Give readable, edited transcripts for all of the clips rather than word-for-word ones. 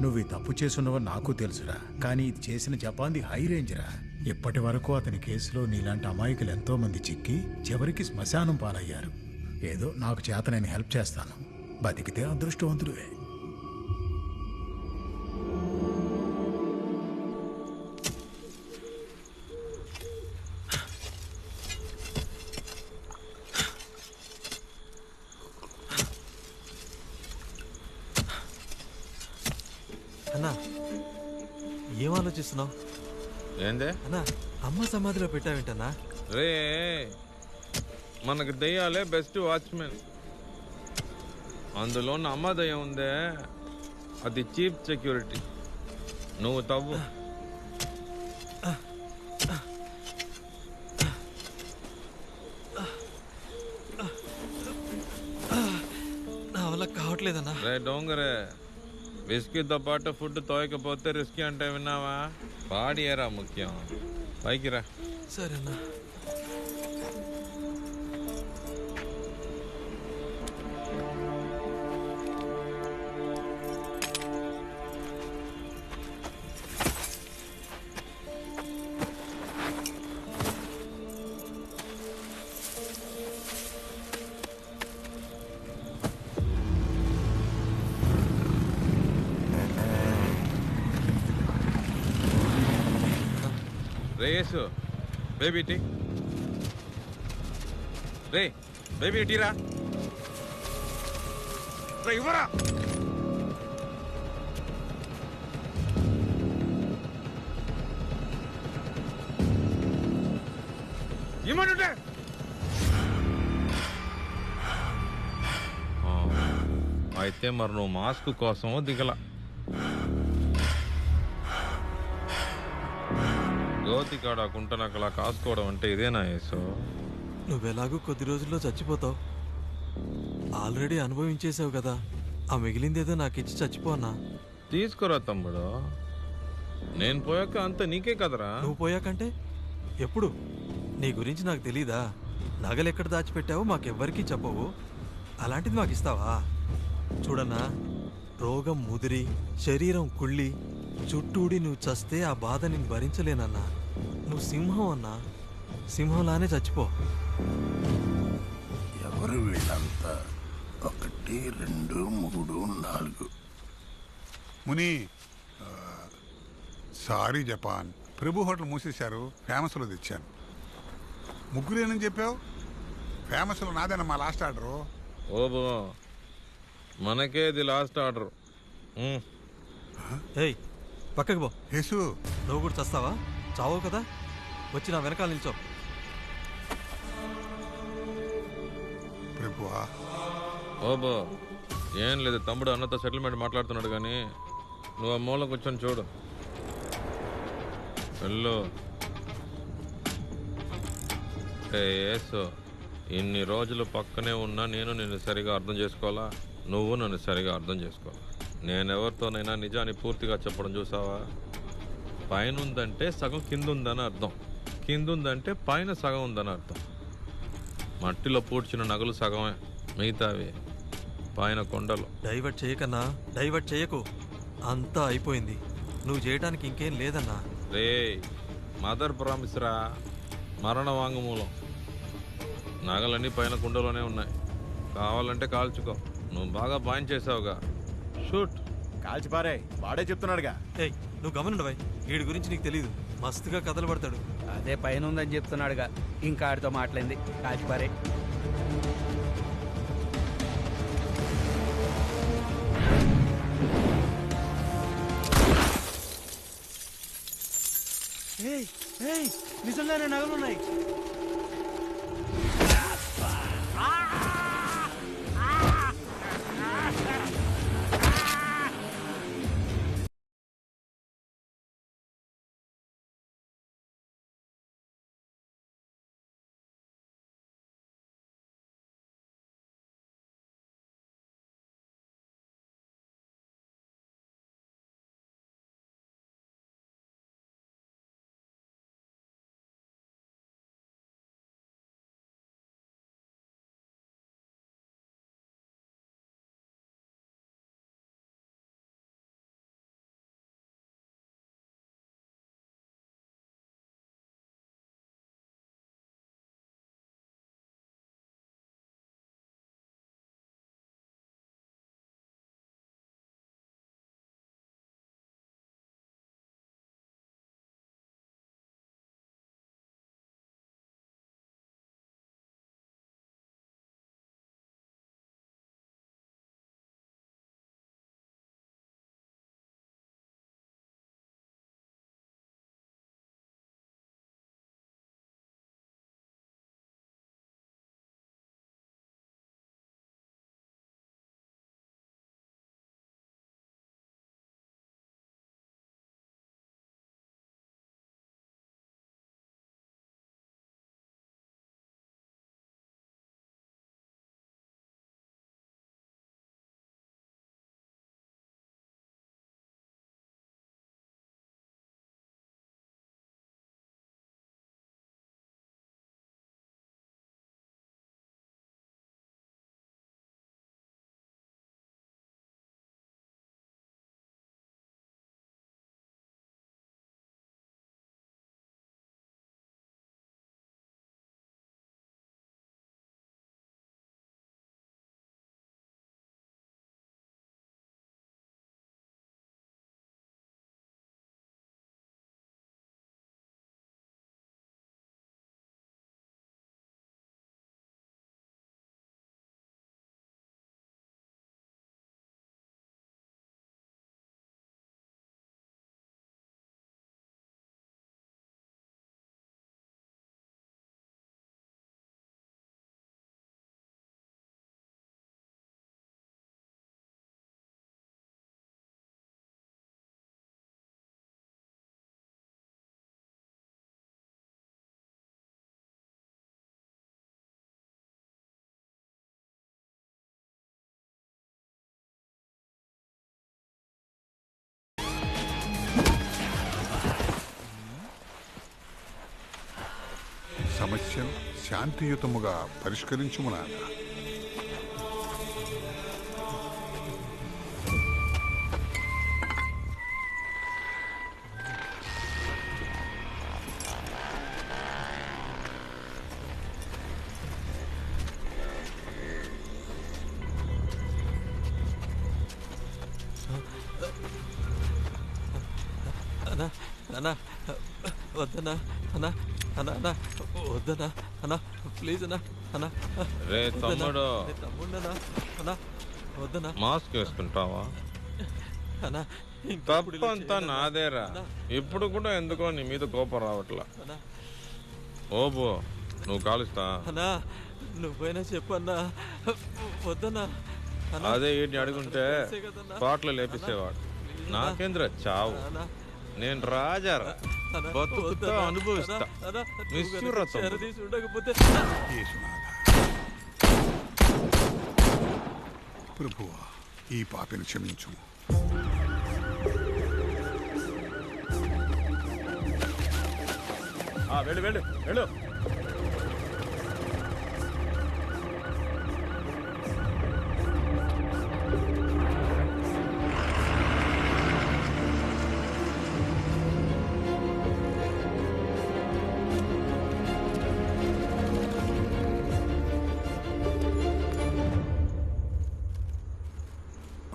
నువ్వు ఈ తప్పు చేసున్నవని నాకు తెలుసురా, కానీ ఇది చేసిన జపాన్ది హై రేంజ్రా. ఇప్పటి వరకు అతని కేసులో నీలాంటి అమాయకులు ఎంతో మంది చిక్కి చివరికి శ్మశానం పాలయ్యారు. ఏదో నాకు చేత నేను హెల్ప్ చేస్తాను. బతికితే అదృష్టవంతుడివే. అన్నా ఏం ఆలోచిస్తున్నావు? ఏందే అన్నా అమ్మ సమాధిలో పెట్టావేంటన్నా? రే, మనకు దయ్యాలే బెస్ట్ వాచ్మెన్. అందులో ఉన్న అమ్మ దయ్యం ఉందే, అది చీప్ సెక్యూరిటీ. నువ్వు తవ్వు. నా వల్ల కావట్లేదన్నా. రే డోంగరే, విస్కీతో పాటు ఫుడ్ తోయకపోతే రిస్కీ అంటే విన్నావా? బాడీ ఏరా ముఖ్యం. పైకి రా. సరేనా. రేసు బేబీ టీ. రే బేబీ టీరా. రే ఇవ్వరా. ఇవ్వమంటుంటే. అయితే మరి నువ్వు మాస్క్ కోసమో దిగల. గోతి కాడ కుంటనకలా కాసుకోవడం అంటే ఇదేనా యేసు? నువ్వెలాగూ కొద్ది రోజుల్లో చచ్చిపోతావు. ఆల్రెడీ అనుభవించేసావు కదా, ఆ మిగిలిందేదో నాకు ఇచ్చి చచ్చిపోనా. తీసుకురా తమ్ముడు, నేను పోయాక అంత నీకే కదరా. నువ్వు పోయాకంటే ఎప్పుడు? నీ గురించి నాకు తెలీదా? నగలెక్కడ దాచిపెట్టావో మాకెవ్వరికీ చెప్పవు, అలాంటిది మాకు ఇస్తావా? చూడన్నా, రోగం ముదిరి శరీరం కుళ్ళి చుట్టూడి నువ్వు చస్తే ఆ బాధ నేను భరించలేనన్నా. నువ్వు సింహం అన్నా, సింహంలానే చచ్చిపో. ఎవరు వీళ్ళంతా? 1 2 3 4. ముని, సారీ జపాన్, ప్రభు హోటల్ మూసేశారు, ఫేమస్లో తెచ్చాను. ముగ్గురేనని చెప్పావు? ఫేమస్లో నాదేనమ్మా లాస్ట్ ఆర్డరు. ఓబో, మనకేది లాస్ట్ ఆర్డర్. ఏయ్ పక్కకు పో. యేసు, నువ్వు కూడా చస్తావా? చావో కదా, వచ్చి నా వెనకాల నిల్చో. ప్రభువా. ఓబో, ఏం లేదు తమ్ముడు అన్నతో సెటిల్మెంట్ మాట్లాడుతున్నాడు, కానీ నువ్వు ఆ మూల కూర్చొని చూడు. వెళ్ళు. ఏసు, ఇన్ని రోజులు పక్కనే ఉన్నా నేను నిన్ను సరిగా అర్థం చేసుకోవాలా, నువ్వు నన్ను సరిగా అర్థం చేసుకోవాలా. నేనెవరితోనైనా నిజాన్ని పూర్తిగా చెప్పడం చూసావా? పైన ఉందంటే సగం కింద ఉందని అర్థం, కింద ఉందంటే పైన సగం ఉందని అర్థం. మట్టిలో పూడ్చిన నగలు సగమే, మిగతావి పైన కొండలు. డైవర్ట్ చేయకన్నా, డైవర్ట్ చేయకు. అంతా అయిపోయింది, నువ్వు చేయడానికి ఇంకేం లేదన్నా. రే, మదర్ ప్రామిస్ రా, మరణ వాంగ్మూలం. నగలన్నీ పైన కుండలోనే ఉన్నాయి, కావాలంటే కాల్చుకో. నువ్వు బాగా పాయింట్ చేసావుగా, షూట్. కాల్చిపారే, వాడే చెప్తున్నాడుగా. ఏయ్ నువ్వు గమనుండవాయ్, వీడి గురించి నీకు తెలీదు, మస్తుగా కథలు పడతాడు. అదే పైన ఉందని చెప్తున్నాడుగా, ఇంకా ఆడితో మాట్లాడింది కాచిపారే. నిజంగానే నగలున్నాయి. శాంతియుతముగా పరిష్కరించుము నాథ. అన్నా అన్నా వద్దన్నా అన్నా అన్నా అన్నా వద్దన్నా అన్నా ప్లీజ్ అన్నా అన్నా రే తమ్ముడు, తమ్ముడన్నా అన్నా వద్దన్నా మాస్క్ వేసుకుంటావా? అన్నా తప్పంతా నాదేరా. ఇప్పుడు కూడా ఎందుకో నీ మీద కోపం రావట్లా. అన్నా ఓబో, నువ్వు కాలుస్తా? అన్నా నువ్వైనా చెప్పన్నా వద్దన్నా అన్నా అదే వీటిని అడుగుంటే పాటలు లేపిసేవాడు. నాకేంద్ర చావు, నేను రాజారా, బతుకుతా అనుభవిస్తా. ఉండకపోతే యేసునాథ, ప్రభువా ఈ పాపిని క్షమించుము. వెళ్ళు వెళ్ళు వెళ్ళు.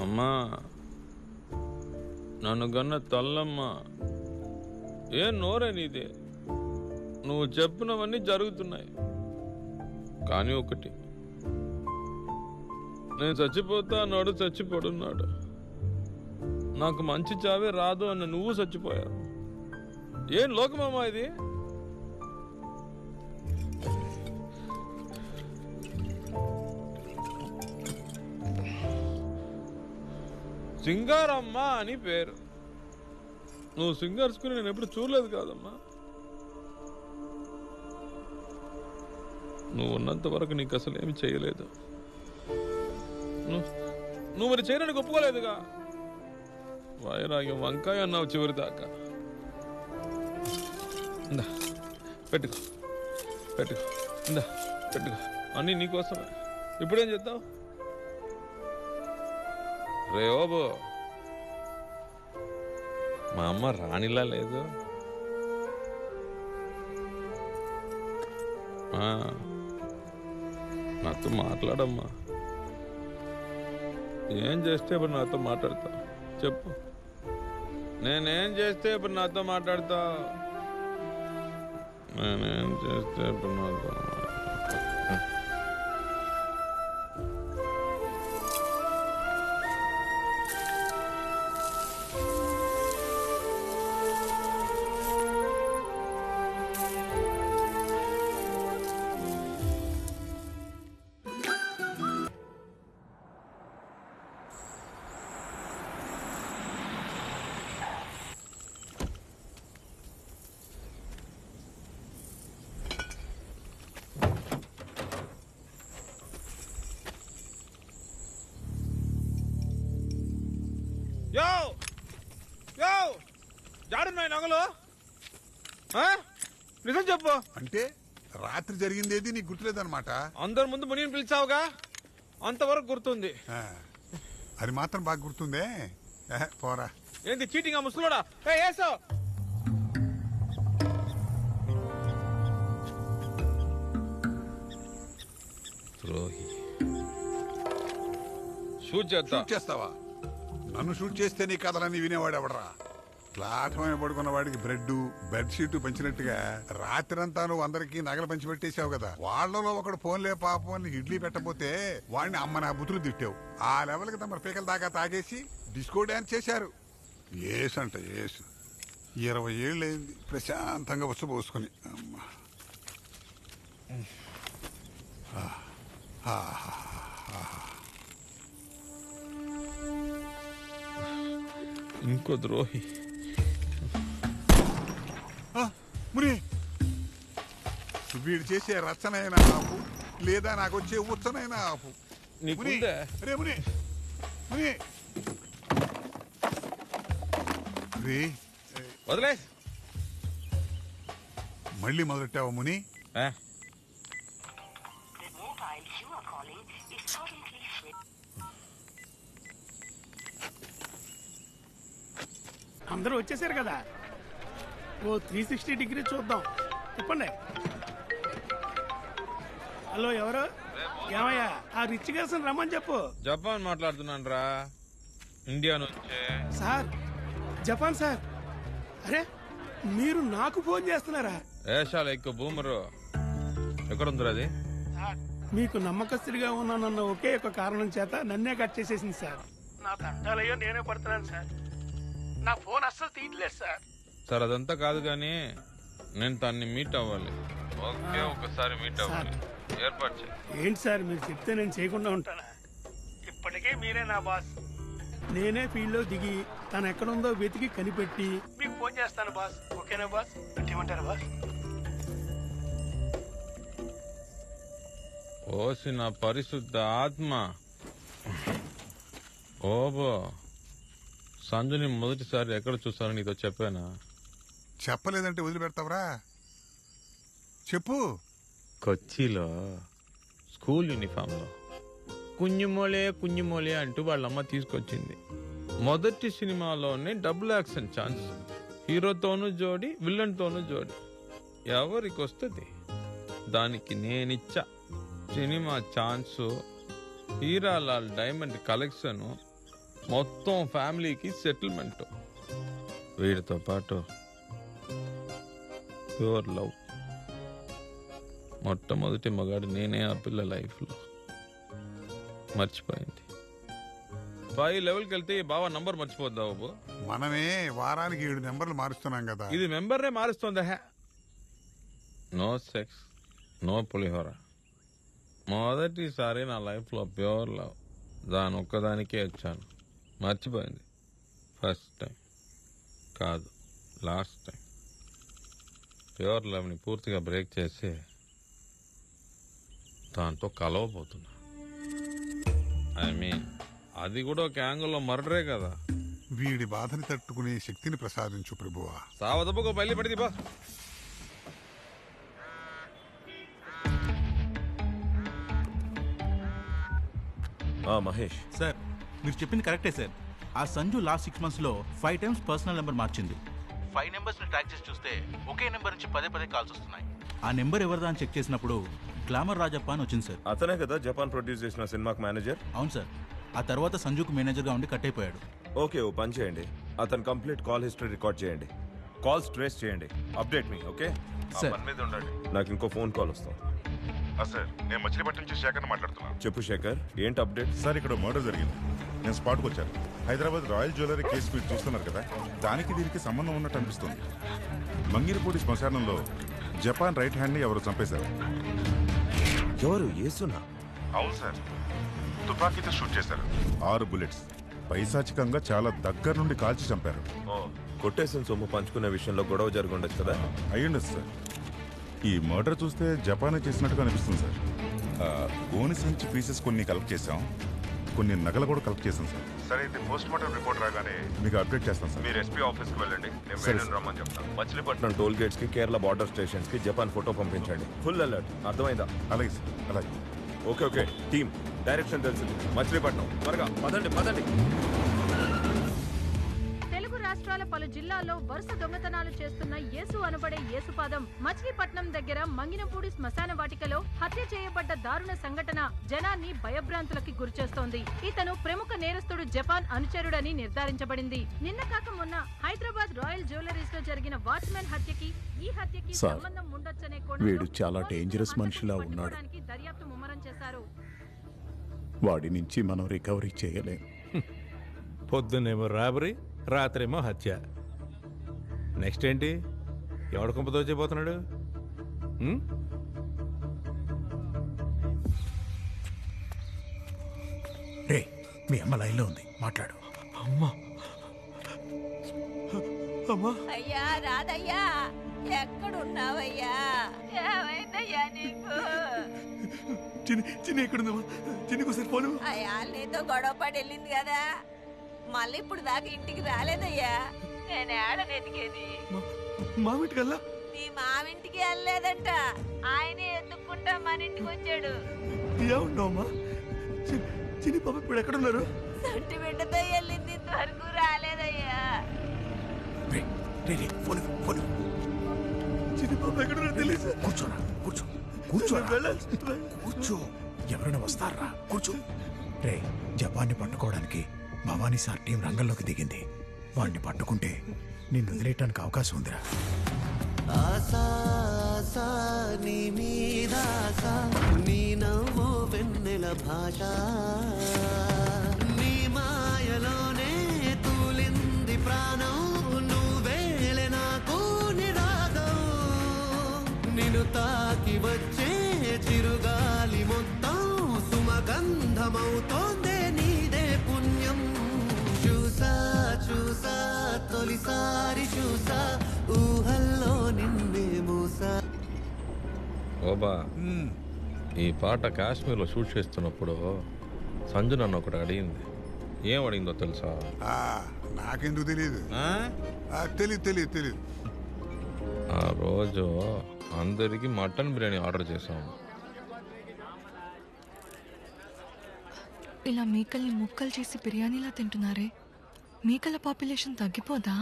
అమ్మా, నన్ను గన్న తల్లమ్మ, ఏం నోరే నీదే? నువ్వు చెప్పినవన్నీ జరుగుతున్నాయి. కానీ ఒకటి, నేను చచ్చిపోతా అన్నాడు, చచ్చిపోడున్నాడు. నాకు మంచి చావే రాదు అన్న నువ్వు చచ్చిపోయావు. ఏం లోకమమ్మా ఇది? సింగారమ్మ అని పేరు. నువ్వు సింగార్స్కుని నేను ఎప్పుడు చూడలేదు కాదమ్మా. నువ్వు ఉన్నంత వరకు నీకు అసలు ఏమి చేయలేదు. నువ్వు మరి చేయడానికి ఒప్పుకోలేదుగా. వైరాగ్యం వంకాయ అన్నావు చివరి దాకా. ఇందా పెట్టుకో, పెట్టుకో, ఇందా పెట్టుకో, అన్నీ నీకోసమే. ఇప్పుడేం చేద్దావు? రే ఓబో, మా అమ్మ రాణిలా లేదు. నాతో మాట్లాడమ్మా. ఏం చేస్తే ఇప్పుడు నాతో మాట్లాడతా చెప్పు. నేనేం చేస్తే ఇప్పుడు నాతో మాట్లాడతా? నేనేం చేస్తే ఇప్పుడు నాతో జాడున్నాయి నగలు? నిజం చెప్పు. అంటే రాత్రి జరిగిందేది నీకు గుర్తులేదన్నమాట. అందరి ముందు మునిని పిలిచావుగా, అంతవరకు గుర్తుంది. అది మాత్రం బాగా గుర్తుందే. పోరా. ఏంది చీటింగ్? ముసలోడా ఏసో. ద్రోహి. షూట్ చేస్తావా? నన్ను షూట్ చేస్తే నీ కథలన్నీ వినేవాడు ఎవడరా? ప్లాట్ఫామ్ పడుకున్న వాడికి బెడ్షీట్ పంచినట్టుగా రాత్రంతా నువ్వు అందరికీ నగలు పంచిపెట్టేశావు కదా. వాళ్లలో ఒకడు ఫోన్లే పాపం అని ఇడ్లీ పెట్టబోతే వాడిని అమ్మ నా బుతులు తిట్టావు. ఆ లెవెల్కి తమ పీకల దాకా తాగేసి డిస్కో డాన్స్ చేశారు. ఏసంట ఏసు 20 ఏళ్ళైంది ప్రశాంతంగా వచ్చపోసుకుని. అమ్మా ఇంకో ద్రోహి. ముని, వీడు చేసే రచనైనా ఆపు, లేదా నాకు వచ్చే ఉచ్చనైనా ఆపు. రే ముని, ముని వదిలే. మళ్ళీ మొదలెట్టావా ముని? అందరూ వచ్చేసారు కదా, ఓ 360 డిగ్రీ చూద్దాం. చెప్పండి. హలో, ఎవరు? ఏమయ్యా, ఆ రిచ్ గర్ల్స్ రమ్మని చెప్పు. జపాన్ మాట్లాడుతున్నాను రా, ఇండియా నుంచే. Sir, Japan sir. అరే, మీరు నాకు ఫోన్ చేస్తున్నారా? ఏషాలు ఎక్కువ బూమరు. ఎక్కడ ఉందిరా అది? మీకు నమ్మకస్తుడిగా ఉన్నానన్న ఒకే ఒక కారణం చేత నన్నే కట్ చేసేసింది సార్. నా తంటాలయ్యో నేనే పడుతున్నాను సార్. నా ఫోన్ అస్సలు తీయట్లేదు సార్. సార్ అదంతా కాదు కానీ నేను తన్ని మీట్ అవ్వాలి. ఓకే, ఒకసారి మీట్ అవ్వాలి. ఏర్పాటు చేయి. ఏంటి సార్, మీరు చెప్తే నేను చేయకుండా ఉంటానా? ఇప్పటికే మీరే నా బాస్. నేనే ఫీల్డ్ లో దిగి తను ఎక్కడుందో వెతికి కనిపెట్టి మీకు ఫోన్ చేస్తాను బాస్. ఓకేనా బాస్? పెట్టేమంటారా బాస్? ఓసి నా పరిశుద్ధ ఆత్మ. ఓబో, సంజుని మొదటిసారి ఎక్కడ చూసాను నీతో చెప్పానా? చెప్పలేదంటే వదిలిపెడతావరా? చెప్పు. కొచ్చిలో స్కూల్ యూనిఫామ్లో కుഞ്ഞുమోలే అంటూ వాళ్ళమ్మ తీసుకొచ్చింది. మొదటి సినిమాలోనే డబుల్ యాక్షన్ ఛాన్స్. హీరోతోనూ జోడి, విలన్తోనూ జోడి. ఎవరికి వస్తుంది? దానికి నేనిచ్చా సినిమా ఛాన్సు, హీరాలాల్ డైమండ్ కలెక్షన్, మొత్తం ఫ్యామిలీకి సెటిల్మెంట్. వీడితో పాటు ప్యూర్ లవ్. మొట్టమొదటి మగాడు నేనే ఆ పిల్ల లైఫ్లో. మర్చిపోయింది. 5 లెవెల్కి వెళ్తే ఈ బావ నంబర్ మర్చిపోద్దా బాబు? మనమే వారానికి 7 నెంబర్లు మారుస్తున్నాం కదా. ఇది మెంబర్నే మారుస్తుందా? నో సెక్స్, నో పులిహోర. మొదటిసారి నా లైఫ్లో ప్యూర్ లవ్. దాని ఒక్కదానికే వచ్చాను. మర్చిపోయింది. ఫస్ట్ టైం కాదు, లాస్ట్ టైం. ప్యూర్ లవ్ని పూర్తిగా బ్రేక్ చేసి దాంతో కలవబోతున్నా. ఐ మీన్ అది కూడా ఒక యాంగిల్లో మర్డరే కదా. వీడి బాధని తట్టుకునే శక్తిని ప్రసాదించు ప్రభువా. సావదబ్బకు బయలు పడింది బా. మహేష్ సార్, మీరు చెప్పింది కరెక్టే సార్. ఆ Sanju last 6 monthsలో 5 times personal number మార్చింది. 5 numbers ట్రాక్ చేసి చూస్తే ఒకే నెంబర్ నుంచి పదే కాల్స్ వస్తున్నాయి. ఆ నెంబర్ ఎవరిదా అని చెక్ చేసినప్పుడు గ్లామర్ రాజప్ప అని వచ్చింది సార్. అతనే కదా జపాన్ ప్రొడ్యూస్ చేసిన సినిమాకి మేనేజర్? అవును సార్. ఆ తర్వాత సంజుకు మేనేజర్గా ఉండి కట్ అయిపోయాడు. ఓకే, ఓ పని చేయండి, అతను కంప్లీట్ కాల్ హిస్టరీ రికార్డ్ చేయండి, కాల్స్ ట్రేస్ చేయండి, అప్డేట్ మీ. Okay sir. పని మీద ఉండండి, నాకు ఇంకో ఫోన్ కాల్ వస్తాం. సార్, నేను మచిలీపట్నం నుంచి శేఖర్ మాట్లాడుతున్నాను. చెప్పు శేఖర్, ఏంటి అప్డేట్? సార్, ఇక్కడ మర్డర్ జరిగింది. నేను స్పాట్కి వచ్చాను. హైదరాబాద్ రాయల్ జ్యువెలరీ కేసు మీరు చూస్తున్నారు కదా, దానికి దీనికి సంబంధం ఉన్నట్టు అనిపిస్తుంది. మంగిరిపూడి శ్మశానంలో జపాన్ రైట్ హ్యాండ్ని ఎవరు చంపేశారు. ఎవరు? యేసునా? అవును సార్, తుపాకీతో షూట్ చేశారు. 6 bullets. పైశాచికంగా చాలా దగ్గర నుండి కాల్చి చంపారు. కొట్టేసిన సొమ్ము పంచుకునే విషయంలో గొడవ జరిగి ఉండొచ్చు కదా? అయ్యుండదు సార్. ఈ మర్డర్ చూస్తే జపానే చేసినట్టుగా అనిపిస్తుంది సార్. గోని సంచి పీసెస్ కొన్ని కలెక్ట్ చేసాం, కొన్ని నగలు కూడా కలెక్ట్ చేసాం సార్. సరే, అయితే పోస్ట్ మార్టం రిపోర్ట్ రాగానే మీకు అప్డేట్ చేస్తాను సార్. మీరు ఎస్పీ ఆఫీస్కి వెళ్ళండి, నేను సరే, వేణుని రమ్మని చెప్తాను. మచిలీపట్నం టోల్ గేట్స్ కి, కేరళ బార్డర్ స్టేషన్స్ కి జపాన్ ఫోటో పంపించండి. ఫుల్ అలర్ట్, అర్థమైందా? అలాగే సార్, అలాగే. ఓకే టీమ్, డైరెక్షన్ తెలిసింది. మచిలీపట్నం, త్వరగా పదండి. తెలుగు రాష్ట్రాల పలు జిల్లాల్లో వరుస దొంగతనాలు చేస్తున్న యేసు అనబడే యేసుపాదం మచిలీపట్నం దగ్గర మంగినపూడి శ్మశాన వాటికలో హత్య చేయబడ్డ దారుణ సంఘటన జనాన్ని భయభ్రాంతులకి గురిచేస్తోంది. ఇతను ప్రముఖ నేరస్తుడు జపాన్ అనుచరుడని నిర్ధారించబడింది. నిన్న కాక మొన్న హైదరాబాద్ రాయల్ జ్యువెలరీస్ లో జరిగిన వాచ్మెన్ హత్యకి ఈ హత్యకి సంబంధం ఉండొచ్చనే వీడు చాలా డేంజరస్ మనిషిలా ఉన్నాడు. దర్యాప్తు ముమ్మరం చేశారు. వాడి నుంచి మనం రికవరీ చేయలేం. పొద్దున్నేమో రాబరీ, రాత్రేమో హత్య. నెక్స్ట్ ఏంటి? ఎవడ కుంపతో చేయబోతున్నాడు? రే, మీ అమ్మ లైన్లో ఉంది, మాట్లాడు. అమ్మా, అయ్యా రాదయ్యా, ఎక్కడున్నావయ్యా? ఏమైందయ్యా నీకు? చిన్ని ఎక్కడుందమ్మా? చిన్నికి ఒకసారి ఫోను. అయ్యా నీతో గొడవ పడి వెళ్ళింది కదా, మళ్ళీ ఇప్పుడు దాకా ఇంటికి రాలేదయ్యా. నేను ఏడని ఎతికేది. మామిటికల్లా నీ మావింటికి వెళ్ళలేదంట, ఆయనే ఎత్తుక్కుంటా మన ఇంటికి వచ్చాడు. ఏమున్నావమ్మా? చిన్ని పాప ఇప్పుడు ఎక్కడున్నారు? సొంటి బిడ్డతో వెళ్ళింది, ఇంతవరకు రాలేదయ్యా. రే రే ఫోన్ ఫోన్ కూర్చోరా కూర్చో కూర్చోరా కూర్చో ఎవరైనా వస్తారా కూర్చో రే జపాన్ని పట్టుకోవడానికి భవానీ సార్ టీం రంగంలోకి దిగింది వాడిని పట్టుకుంటే నిన్ను వదిలేయటానికి అవకాశం ఉందిరా ఆశా ఆశా నీ మీద ఆశా నీ నవ్వు వెన్నెల భాష నీ మాయలోనే తూలింది ప్రాణం నువ్వేలే నాకు నిరాగం నిన్ను తాకి వచ్చే చిరుగాలి మొత్తం సుమగంధమవుతోందే నీదే పుణ్యం చూసా చూసా తొలిసారి చూసా ఊహల్లో నిన్నే మూసా. ఓబా ఈ పాట కాశ్మీర్లో షూట్ చేస్తున్నప్పుడు సంజు నన్ను ఒకటి అడిగింది. ఏం అడిగిందో తెలుసా? నాకెందుకు తెలియదు. తెలియదు తెలియదు తెలియదు. ఆ రోజు అందరికి మటన్ బిర్యానీ ఆర్డర్ చేసాం. ఇలా మేకల్ని ముక్కలు చేసి బిర్యానీలా తింటున్నారే, మేకల పాపులేషన్ తగ్గిపోదా?